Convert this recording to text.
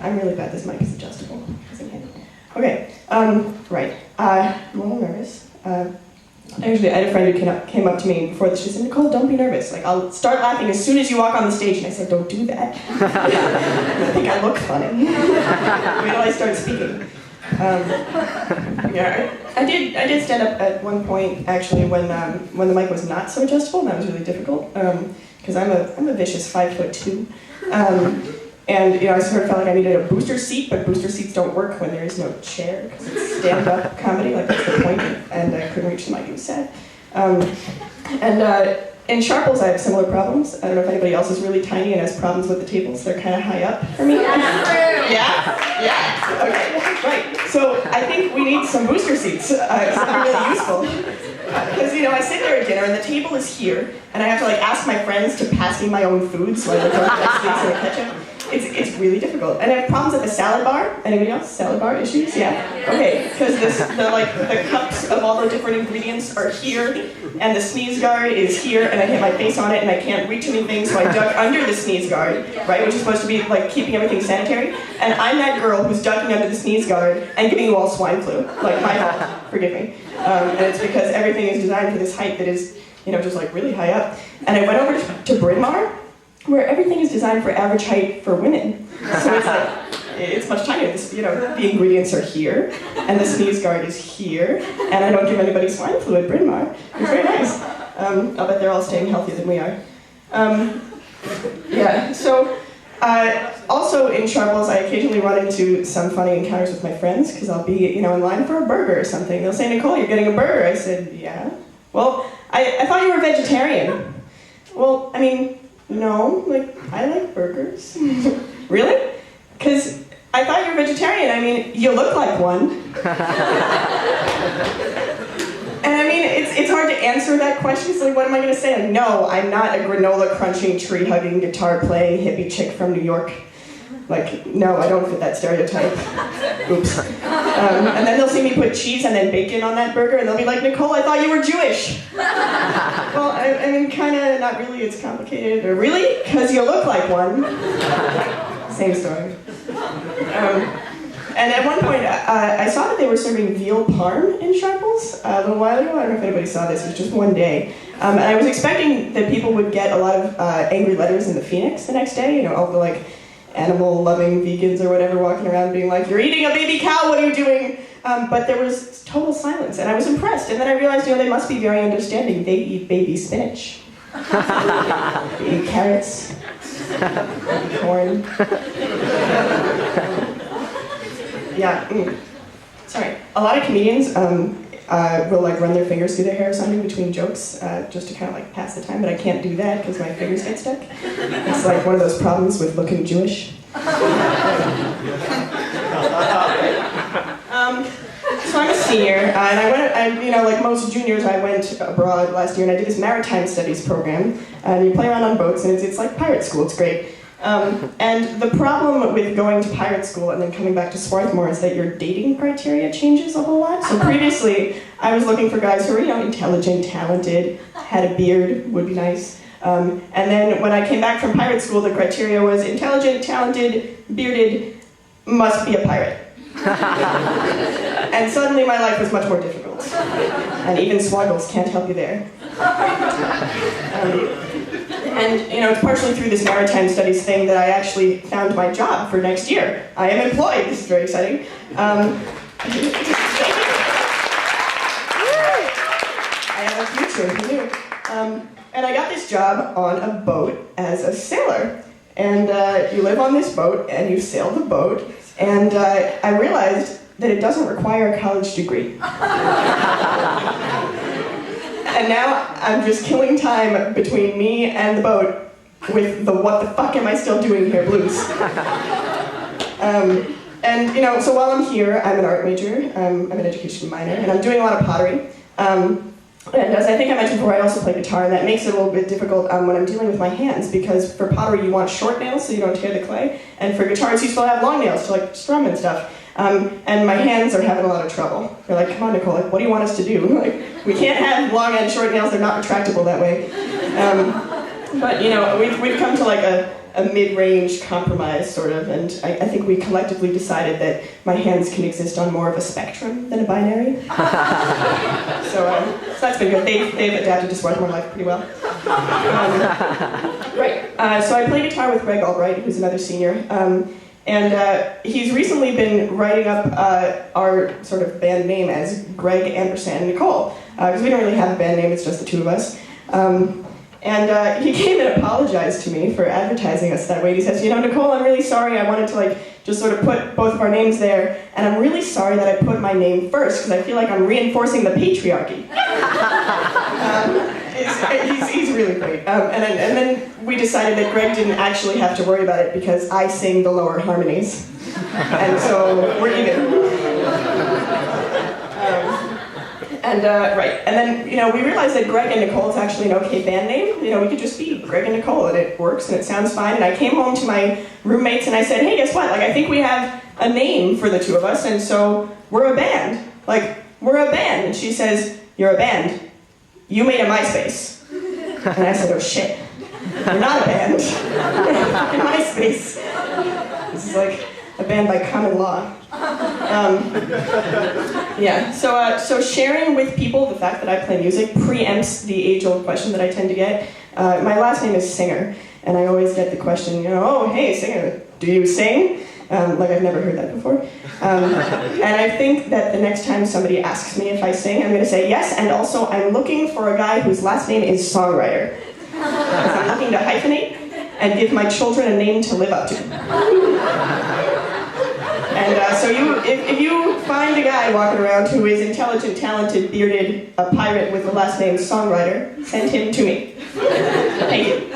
I'm really glad this mic is adjustable. Okay, right. I'm a little nervous. Actually, I had a friend who came up to me before this. She said, Nicole, don't be nervous. Like, I'll start laughing as soon as you walk on the stage. And I said, don't do that. I think I look funny. Wait till I start speaking. Yeah, I did stand up at one point, actually, when the mic was not so adjustable, and that was really difficult. Because I'm a vicious 5'2". And I sort of felt like I needed a booster seat, but booster seats don't work when there is no chair, because it's stand-up comedy, like that's the point, and I couldn't reach the mic, it was sad. In Sharples, I have similar problems. I don't know if anybody else is really tiny and has problems with the tables. They're kind of high up for me. Yeah? Okay, right. So I think we need some booster seats. It's really useful. Because, I sit there at dinner and the table is here, and I have to ask my friends to pass me my own food, so I don't get steaks and ketchup. It's really difficult. And I have problems at the salad bar. Anybody else? Salad bar issues? Yeah? Okay, because the cups of all the different ingredients are here, and the sneeze guard is here, and I hit my face on it, and I can't reach anything, so I duck under the sneeze guard, right, which is supposed to be keeping everything sanitary. And I'm that girl who's ducking under the sneeze guard and giving you all swine flu. My fault. Forgive me. And it's because everything is designed for this height that is, just really high up. And I went over to Bryn Mawr, where everything is designed for average height for women. So it's much tinier. The ingredients are here, and the sneeze guard is here, and I don't give anybody swine flu at Bryn Mawr. It's very nice. I'll bet they're all staying healthier than we are. So also in Sharples, I occasionally run into some funny encounters with my friends, because I'll be, in line for a burger or something. They'll say, Nicole, you're getting a burger. I said, yeah. Well, I thought you were a vegetarian. Well, no, I like burgers. Really? Because I thought you were vegetarian. You look like one. And it's hard to answer that question. So what am I going to say? No, I'm not a granola crunching, tree hugging, guitar playing, hippie chick from New York. No, I don't fit that stereotype. Oops. And then they'll see me put cheese and then bacon on that burger, and they'll be like, Nicole, I thought you were Jewish. Well, kind of, not really, it's complicated. Or really? Because you look like one. Same story. And at one point, I saw that they were serving veal parm in Sharples a little while ago. I don't know if anybody saw this, it was just one day. And I was expecting that people would get a lot of angry letters in the Phoenix the next day, all the animal-loving vegans or whatever walking around being like, you're eating a baby cow, what are you doing? But there was total silence, and I was impressed. And then I realized, they must be very understanding. They eat baby spinach. They eat carrots. Corn. Yeah. Sorry. A lot of comedians will run their fingers through their hair or something between jokes just to kind of pass the time, but I can't do that because my fingers get stuck. It's one of those problems with looking Jewish. So I'm a senior, and like most juniors, I went abroad last year and I did this maritime studies program, and you play around on boats, and it's like pirate school, it's great. And the problem with going to pirate school and then coming back to Swarthmore is that your dating criteria changes a whole lot. So previously, I was looking for guys who were, intelligent, talented, had a beard, would be nice. And then when I came back from pirate school, the criteria was intelligent, talented, bearded, must be a pirate. And suddenly my life was much more difficult. And even Swoggles can't help you there. And it's partially through this maritime studies thing that I actually found my job for next year. I am employed. This is very exciting. I have a future. Who knew? And I got this job on a boat as a sailor. And you live on this boat and you sail the boat. And I realized that it doesn't require a college degree. And now I'm just killing time between me and the boat with the what the fuck am I still doing here blues. So while I'm here, I'm an art major, I'm an education minor, and I'm doing a lot of pottery. And as I think I mentioned before, I also play guitar, and that makes it a little bit difficult when I'm dealing with my hands, because for pottery you want short nails so you don't tear the clay, and for guitars you still have long nails to strum and stuff. And my hands are having a lot of trouble. They're like, come on, Nicole, what do you want us to do? We can't have long and short nails, they're not retractable that way. But we've come to a mid-range compromise, sort of, and I think we collectively decided that my hands can exist on more of a spectrum than a binary. So that's been good. They've adapted to Swarthmore life pretty well. So I play guitar with Greg Albright, who's another senior, and he's recently been writing up our sort of band name as Greg Ampersand Nicole, because we don't really have a band name, it's just the two of us. And he came and apologized to me for advertising us that way. He says, Nicole, I'm really sorry. I wanted to just sort of put both of our names there, and I'm really sorry that I put my name first because I feel like I'm reinforcing the patriarchy. He's really great. And then we decided that Greg didn't actually have to worry about it because I sing the lower harmonies, and so we're even. And then, we realized that Greg and Nicole is actually an okay band name. We could just be Greg and Nicole, and it works, and it sounds fine. And I came home to my roommates, and I said, hey, guess what? I think we have a name for the two of us, and so we're a band. We're a band. And she says, you're a band. You made a MySpace. And I said, oh, shit. We're not a band. We're a fucking MySpace. This is like a band by common law. So sharing with people the fact that I play music preempts the age-old question that I tend to get. My last name is Singer, and I always get the question, oh, hey, Singer, do you sing? I've never heard that before. And I think that the next time somebody asks me if I sing, I'm going to say yes, and also I'm looking for a guy whose last name is Songwriter. Because I'm looking to hyphenate and give my children a name to live up to. And so if you find a guy walking around who is intelligent, talented, bearded, a pirate with the last name Songwriter, send him to me. Thank you.